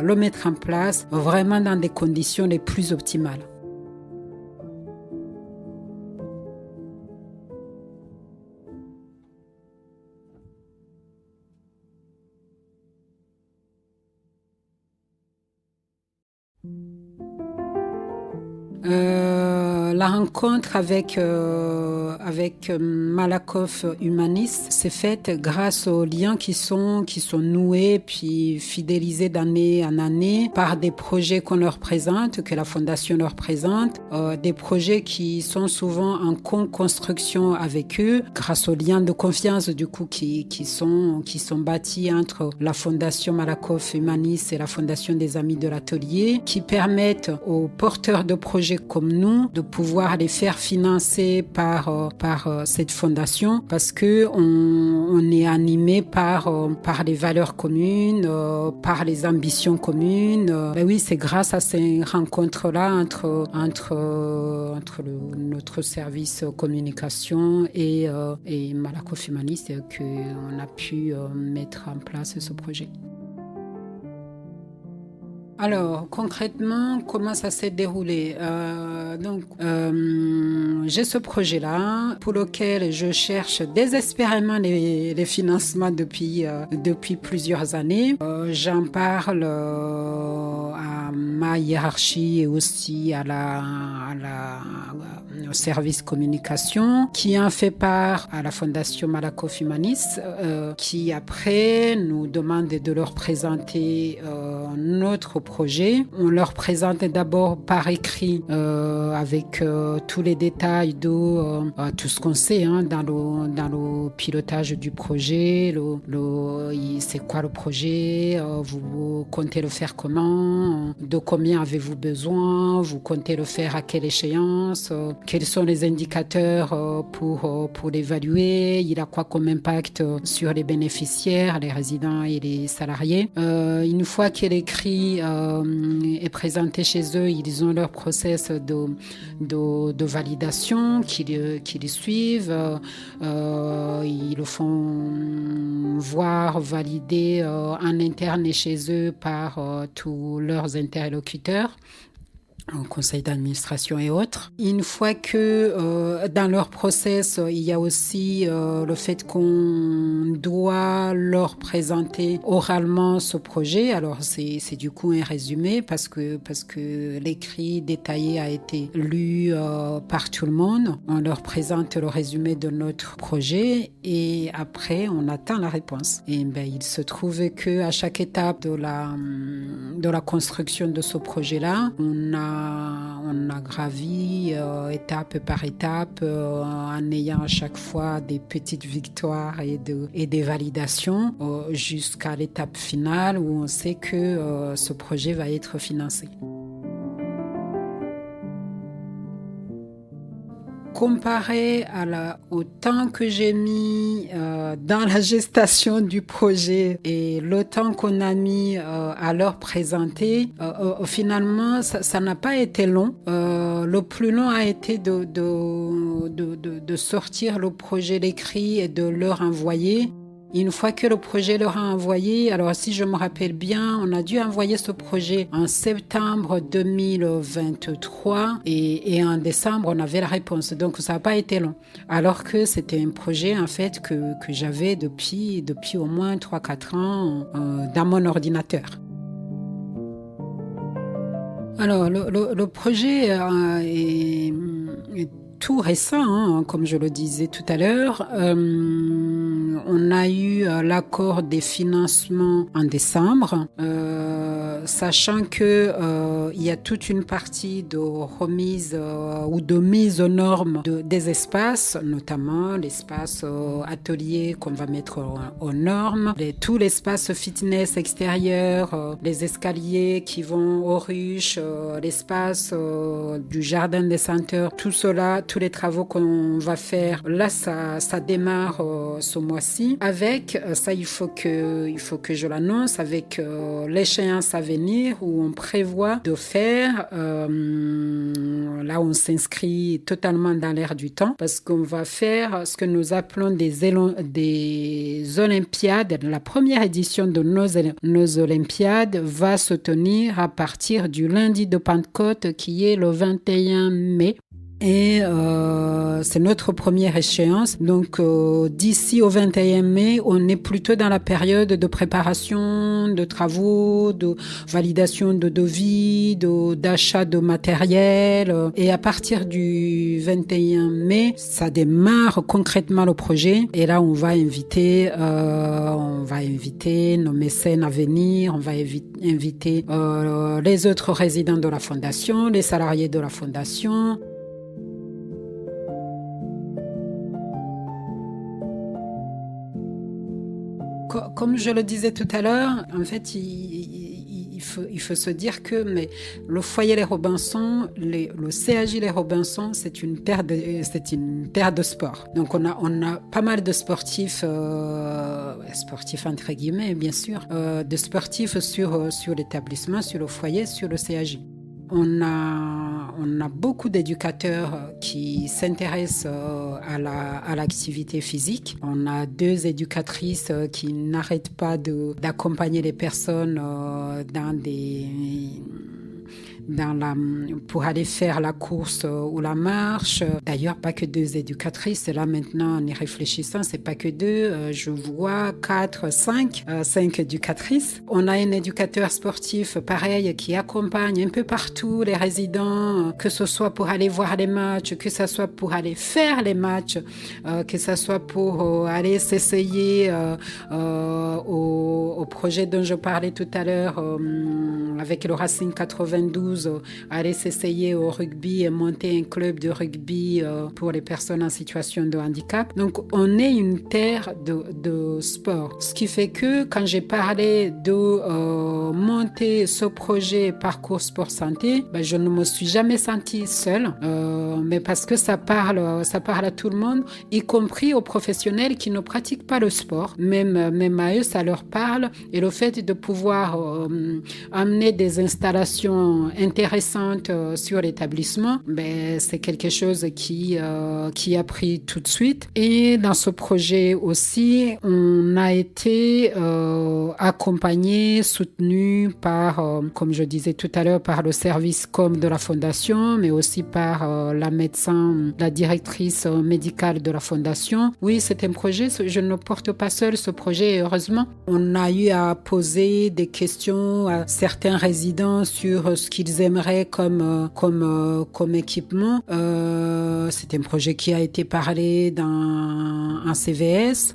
le mettre en place vraiment dans des conditions les plus optimales. La rencontre avec Malakoff Humanis s'est faite grâce aux liens qui sont noués puis fidélisés d'année en année par des projets qu'on leur présente, que la Fondation leur présente, des projets qui sont souvent en co-construction avec eux grâce aux liens de confiance du coup qui sont bâtis entre la Fondation Malakoff Humanis et la Fondation des Amis de l'Atelier, qui permettent aux porteurs de projets comme nous de pouvoir les faire financer par cette fondation parce que on est animé par les valeurs communes, par les ambitions communes. Oui, c'est grâce à ces rencontres-là entre notre service communication et Malakoff Humaniste qu'on a pu mettre en place ce projet. Alors, concrètement, comment ça s'est déroulé? J'ai ce projet-là pour lequel je cherche désespérément les financements depuis plusieurs années. J'en parle à ma hiérarchie et aussi au service communication, qui en fait part à la Fondation Malakoff Humaniste, qui après nous demande de leur présenter notre projet. On leur présente d'abord par écrit avec tous les détails de tout ce qu'on sait dans le pilotage du projet, c'est quoi le projet, vous comptez le faire comment, de combien avez-vous besoin, vous comptez le faire à quelle échéance, quels sont les indicateurs pour l'évaluer, il a quoi comme impact sur les bénéficiaires, les résidents et les salariés. Une fois qu'il est écrit et présenté chez eux, ils ont leur process de validation qu'ils suivent. Ils le font voir, valider en interne et chez eux par tous leurs interlocuteurs, au conseil d'administration et autres. Une fois que dans leur process, il y a aussi le fait qu'on doit leur présenter oralement ce projet. Alors c'est du coup un résumé parce que l'écrit détaillé a été lu par tout le monde. On leur présente le résumé de notre projet et après on attend la réponse. Et il se trouve que à chaque étape de la construction de ce projet-là, on a gravi étape par étape en ayant à chaque fois des petites victoires et des validations jusqu'à l'étape finale où on sait que ce projet va être financé. Comparé au temps que j'ai mis dans la gestation du projet et le temps qu'on a mis à leur présenter, finalement, ça n'a pas été long. Le plus long a été de sortir le projet d'écrit et de leur envoyer. Une fois que le projet leur a envoyé, alors si je me rappelle bien, on a dû envoyer ce projet en septembre 2023 et en décembre, on avait la réponse. Donc, ça n'a pas été long. Alors que c'était un projet, en fait, que j'avais depuis au moins 3-4 ans dans mon ordinateur. Alors, le projet est tout récent, comme je le disais tout à l'heure. On a eu l'accord des financements en décembre, sachant que il y a toute une partie de remise ou de mise aux normes des espaces, notamment l'espace atelier qu'on va mettre aux normes, tout l'espace fitness extérieur, les escaliers qui vont aux ruches, l'espace du jardin des senteurs, tout cela, tous les travaux qu'on va faire, là ça démarre ce mois-ci. Avec ça, il faut que je l'annonce, avec l'échéance à venir où on prévoit de faire, là on s'inscrit totalement dans l'air du temps parce qu'on va faire ce que nous appelons des Olympiades. La première édition de nos Olympiades va se tenir à partir du lundi de Pentecôte qui est le 21 mai. Et c'est notre première échéance. Donc d'ici au 21 mai, on est plutôt dans la période de préparation, de travaux, de validation de devis, d'achat de matériel. Et à partir du 21 mai, ça démarre concrètement le projet. Et là, on va inviter nos mécènes à venir. On va inviter les autres résidents de la fondation, les salariés de la fondation. Comme je le disais tout à l'heure, en fait, il il faut se dire que le foyer Les Robinson, le CAJ Les Robinson, c'est une terre de sport. Donc on a pas mal de sportifs, sportifs entre guillemets bien sûr, de sportifs sur l'établissement, sur le foyer, sur le CAJ. On a beaucoup d'éducateurs qui s'intéressent à l'activité physique. On a 2 éducatrices qui n'arrêtent pas d'accompagner les personnes pour aller faire la course ou la marche. D'ailleurs, pas que 2 éducatrices. Là, maintenant, en y réfléchissant, c'est pas que 2. Je vois 4, 5 éducatrices. On a un éducateur sportif, pareil, qui accompagne un peu partout les résidents, que ce soit pour aller voir les matchs, que ce soit pour aller faire les matchs, que ce soit pour aller s'essayer au projet dont je parlais tout à l'heure avec le Racing 92, aller s'essayer au rugby et monter un club de rugby pour les personnes en situation de handicap. Donc, on est une terre de sport. Ce qui fait que quand j'ai parlé de monter ce projet Parcours Sport Santé, je ne me suis jamais sentie seule, mais parce que ça parle à tout le monde, y compris aux professionnels qui ne pratiquent pas le sport. Même à eux, ça leur parle. Et le fait de pouvoir amener des installations intéressantes sur l'établissement, c'est quelque chose qui a pris tout de suite. Et dans ce projet aussi, on a été accompagné, soutenu par, comme je disais tout à l'heure, par le service com de la Fondation, mais aussi par la médecin, la directrice médicale de la Fondation. Oui, c'est un projet, je ne le porte pas seul ce projet, heureusement. On a eu à poser des questions à certains résidents sur ce qu'ils aimeraient comme équipement. C'est un projet qui a été parlé dans un CVS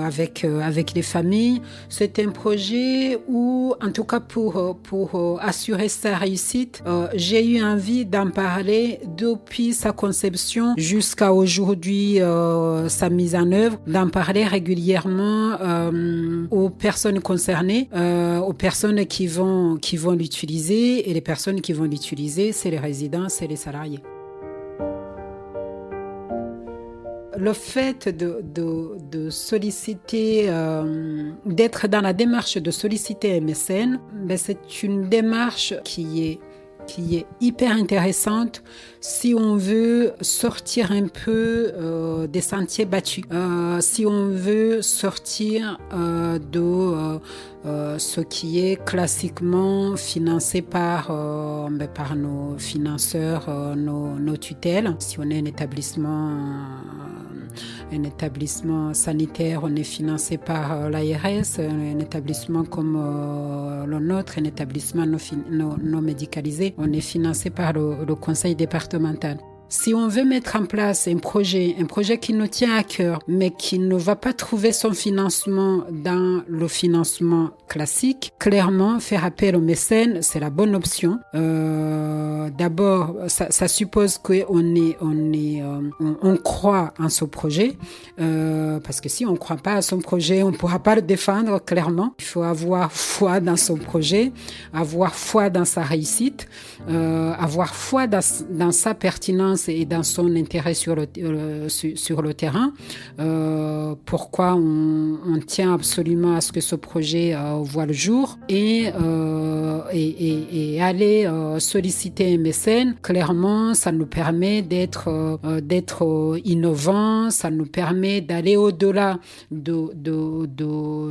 avec les familles. C'est un projet où, en tout cas pour assurer sa réussite, j'ai eu envie d'en parler depuis sa conception jusqu'à aujourd'hui, sa mise en œuvre, d'en parler régulièrement aux personnes concernées, aux personnes qui vont l'utiliser, et les personnes qui vont l'utiliser, c'est les résidents, c'est les salariés. Le fait de solliciter, d'être dans la démarche de solliciter un mécène, c'est une démarche qui est hyper intéressante si on veut sortir un peu des sentiers battus, si on veut sortir de ce qui est classiquement financé par nos financeurs, nos tutelles. Si on est un établissement sanitaire, on est financé par l'ARS, un établissement comme le nôtre, un établissement non médicalisé, on est financé par le conseil départemental. Si on veut mettre en place un projet qui nous tient à cœur, mais qui ne va pas trouver son financement dans le financement classique, clairement, faire appel aux mécènes, c'est la bonne option. D'abord, ça suppose qu'on croit en ce projet, parce que si on ne croit pas à son projet, on ne pourra pas le défendre, clairement. Il faut avoir foi dans son projet, avoir foi dans sa réussite, avoir foi dans sa pertinence et dans son intérêt sur le terrain. Pourquoi on tient absolument à ce que ce projet voit le jour, et aller solliciter un mécène, clairement, ça nous permet d'être innovants, ça nous permet d'aller au-delà de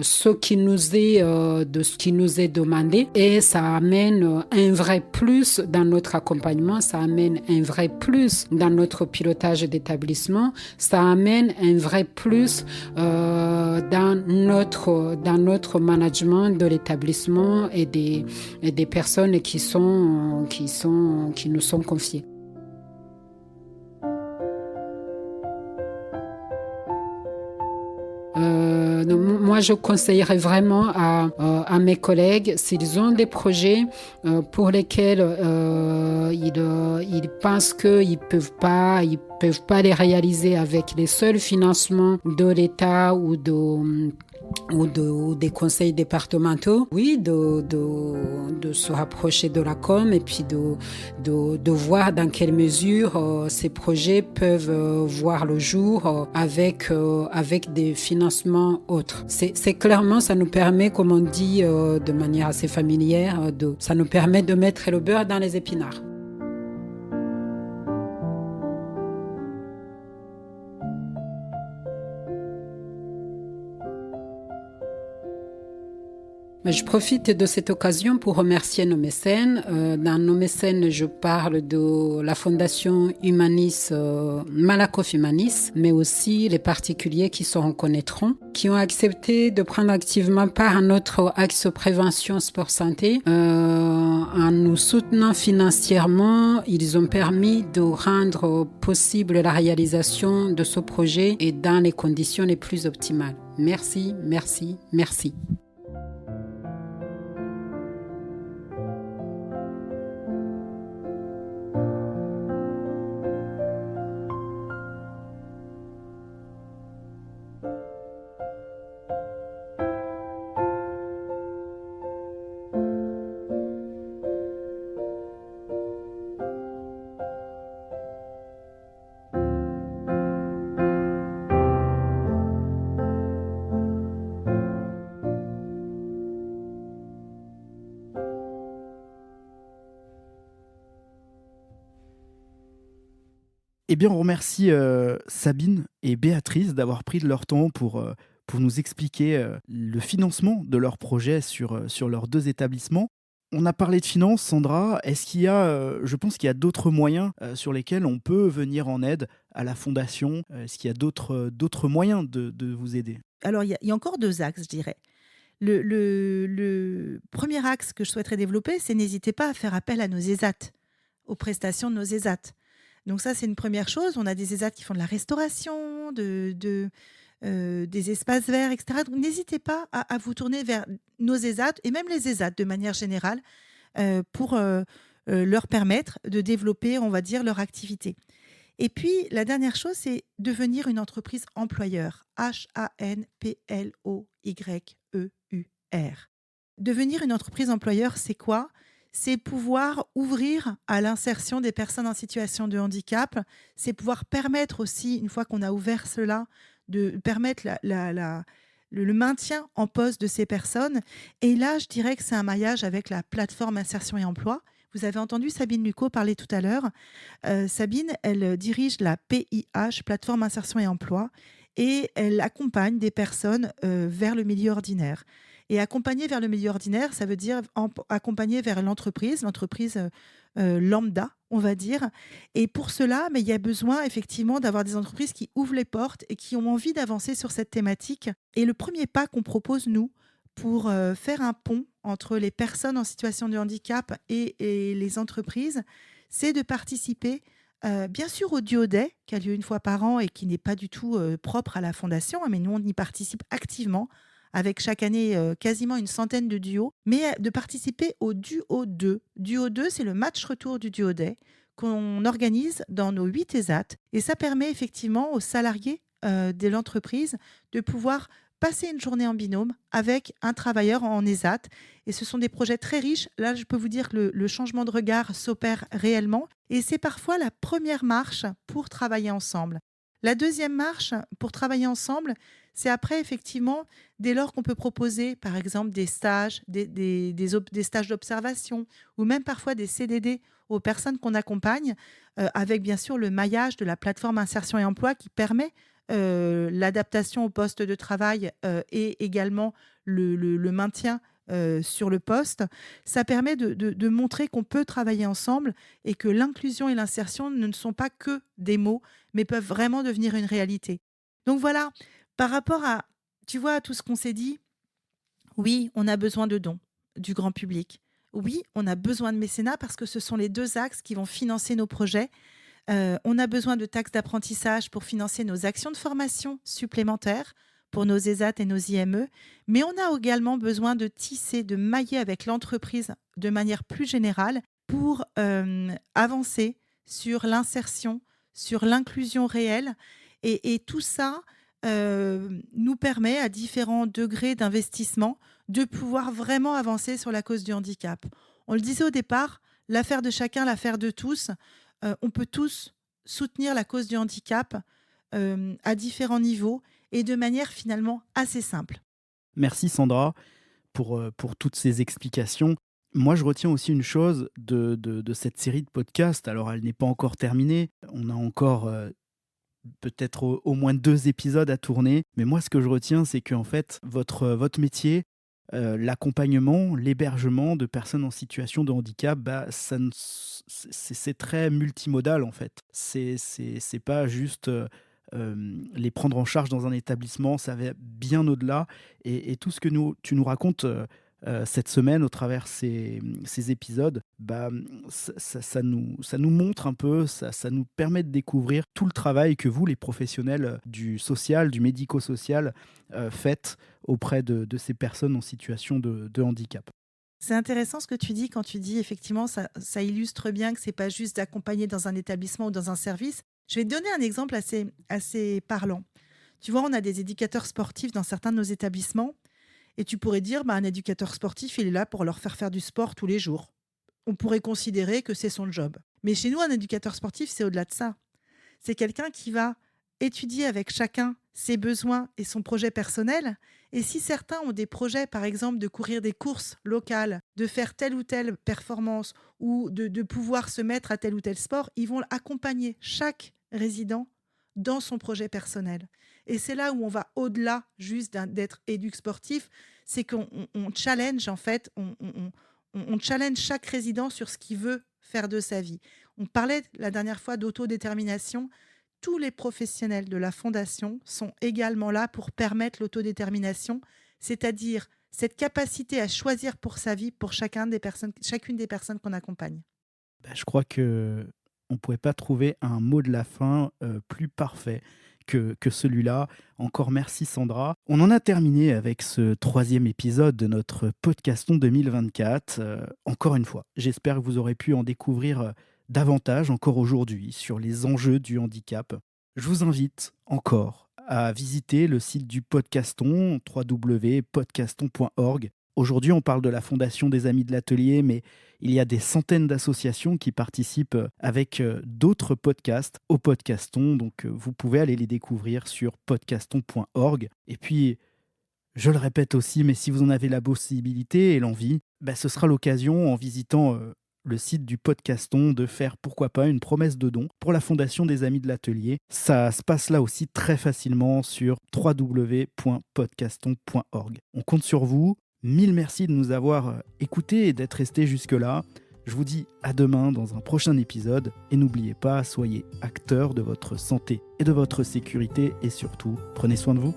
ce qui nous est demandé, et ça amène un vrai plus dans notre accompagnement, ça amène un vrai plus dans notre pilotage d'établissement, ça amène un vrai plus dans notre management de l'établissement et des personnes qui nous sont confiées. Moi, je conseillerais vraiment à mes collègues, s'ils ont des projets pour lesquels ils pensent qu'ils peuvent pas les réaliser avec les seuls financements de l'État ou ou des conseils départementaux, oui, de se rapprocher de la com et puis de voir dans quelle mesure ces projets peuvent voir le jour avec des financements autres. C'est clairement, ça nous permet, comme on dit de manière assez familière, ça nous permet de mettre le beurre dans les épinards. Je profite de cette occasion pour remercier nos mécènes. Dans nos mécènes, je parle de la Fondation Humanis, Malakoff Humanis, mais aussi les particuliers qui se reconnaîtront, qui ont accepté de prendre activement part à notre axe prévention sport-santé. En nous soutenant financièrement, ils ont permis de rendre possible la réalisation de ce projet et dans les conditions les plus optimales. Merci, merci, merci. Eh bien, on remercie Sabine et Béatrice d'avoir pris de leur temps pour nous expliquer le financement de leur projet sur leurs 2 établissements. On a parlé de finances, Sandra. Est-ce qu'il y a, je pense qu'il y a d'autres moyens sur lesquels on peut venir en aide à la Fondation? Est-ce qu'il y a d'autres moyens de vous aider? Alors, il y a encore 2 axes, je dirais. Le premier axe que je souhaiterais développer, c'est n'hésitez pas à faire appel à nos ESAT, aux prestations de nos ESAT. Donc ça, c'est une première chose. On a des ESAT qui font de la restauration, des espaces verts, etc. Donc n'hésitez pas à vous tourner vers nos ESAT et même les ESAT de manière générale pour leur permettre de développer, on va dire, leur activité. Et puis, la dernière chose, c'est devenir une entreprise employeur. HANPLOYEUR. Devenir une entreprise employeur, c'est quoi ? C'est pouvoir ouvrir à l'insertion des personnes en situation de handicap. C'est pouvoir permettre aussi, une fois qu'on a ouvert cela, de permettre le maintien en poste de ces personnes. Et là, je dirais que c'est un maillage avec la plateforme Insertion et Emploi. Vous avez entendu Sabine Lucot parler tout à l'heure. Sabine, elle dirige la PIH, Plateforme Insertion et Emploi, et elle accompagne des personnes vers le milieu ordinaire. Et accompagner vers le milieu ordinaire, ça veut dire accompagner vers l'entreprise lambda, on va dire. Et pour cela, mais il y a besoin effectivement d'avoir des entreprises qui ouvrent les portes et qui ont envie d'avancer sur cette thématique. Et le premier pas qu'on propose, nous, pour faire un pont entre les personnes en situation de handicap et les entreprises, c'est de participer bien sûr au Duoday, qui a lieu une fois par an et qui n'est pas du tout propre à la Fondation, mais nous, on y participe activement, avec chaque année quasiment une centaine de duos, mais de participer au Duo 2. Duo 2, c'est le match retour du Duoday qu'on organise dans nos 8 ESAT. Et ça permet effectivement aux salariés de l'entreprise de pouvoir passer une journée en binôme avec un travailleur en ESAT. Et ce sont des projets très riches. Là, je peux vous dire que le changement de regard s'opère réellement. Et c'est parfois la première marche pour travailler ensemble. La deuxième marche pour travailler ensemble, c'est après, effectivement, dès lors qu'on peut proposer, par exemple, des stages, des stages d'observation ou même parfois des CDD aux personnes qu'on accompagne, avec bien sûr le maillage de la plateforme Insertion et Emploi qui permet l'adaptation au poste de travail et également le maintien sur le poste. Ça permet de montrer qu'on peut travailler ensemble et que l'inclusion et l'insertion ne sont pas que des mots, mais peuvent vraiment devenir une réalité. Donc voilà, par rapport à, tu vois, à tout ce qu'on s'est dit, oui, on a besoin de dons du grand public. Oui, on a besoin de mécénat parce que ce sont les 2 axes qui vont financer nos projets. On a besoin de taxes d'apprentissage pour financer nos actions de formation supplémentaires pour nos ESAT et nos IME, mais on a également besoin de tisser, de mailler avec l'entreprise de manière plus générale pour avancer sur l'insertion, sur l'inclusion réelle. Et tout ça, nous permet à différents degrés d'investissement de pouvoir vraiment avancer sur la cause du handicap. On le disait au départ, l'affaire de chacun, l'affaire de tous. On peut tous soutenir la cause du handicap à différents niveaux et de manière finalement assez simple. Merci Sandra pour toutes ces explications. Moi, je retiens aussi une chose de cette série de podcasts. Alors, elle n'est pas encore terminée. On a encore peut-être au moins 2 épisodes à tourner. Mais moi, ce que je retiens, c'est qu'en fait, votre métier, l'accompagnement, l'hébergement de personnes en situation de handicap, c'est très multimodal en fait. C'est pas juste les prendre en charge dans un établissement, ça va bien au-delà. Et tout ce que tu nous racontes cette semaine au travers ces épisodes, ça nous montre un peu, ça nous permet de découvrir tout le travail que vous, les professionnels du social, du médico-social, faites auprès de ces personnes en situation de handicap. C'est intéressant ce que tu dis quand tu dis effectivement ça illustre bien que c'est pas juste d'accompagner dans un établissement ou dans un service. Je vais te donner un exemple assez parlant. Tu vois, on a des éducateurs sportifs dans certains de nos établissements et tu pourrais dire un éducateur sportif, il est là pour leur faire du sport tous les jours. On pourrait considérer que c'est son job. Mais chez nous, un éducateur sportif, c'est au-delà de ça. C'est quelqu'un qui va étudier avec chacun ses besoins et son projet personnel. Et si certains ont des projets, par exemple, de courir des courses locales, de faire telle ou telle performance ou de pouvoir se mettre à tel ou tel sport, ils vont accompagner chaque résident dans son projet personnel. Et c'est là où on va au-delà juste d'être éduc sportif, c'est qu'on challenge en fait, on challenge chaque résident sur ce qu'il veut faire de sa vie. On parlait la dernière fois d'autodétermination. Tous les professionnels de la Fondation sont également là pour permettre l'autodétermination, c'est-à-dire cette capacité à choisir pour sa vie pour chacune des personnes qu'on accompagne. Je crois qu'on ne pouvait pas trouver un mot de la fin plus parfait que celui-là. Encore merci Sandra. On en a terminé avec ce 3e épisode de notre Podcaston 2024. Encore une fois, j'espère que vous aurez pu en découvrir davantage encore aujourd'hui sur les enjeux du handicap. Je vous invite encore à visiter le site du Podcaston, www.podcaston.org. Aujourd'hui, on parle de la Fondation des Amis de l'Atelier, mais il y a des centaines d'associations qui participent avec d'autres podcasts au Podcaston. Donc, vous pouvez aller les découvrir sur podcaston.org. Et puis, je le répète aussi, mais si vous en avez la possibilité et l'envie, ce sera l'occasion, en visitant le site du Podcaston, de faire, pourquoi pas, une promesse de don pour la Fondation des Amis de l'Atelier. Ça se passe là aussi très facilement sur www.podcaston.org. On compte sur vous. 1000 merci de nous avoir écoutés et d'être restés jusque-là. Je vous dis à demain dans un prochain épisode. Et n'oubliez pas, soyez acteurs de votre santé et de votre sécurité. Et surtout, prenez soin de vous.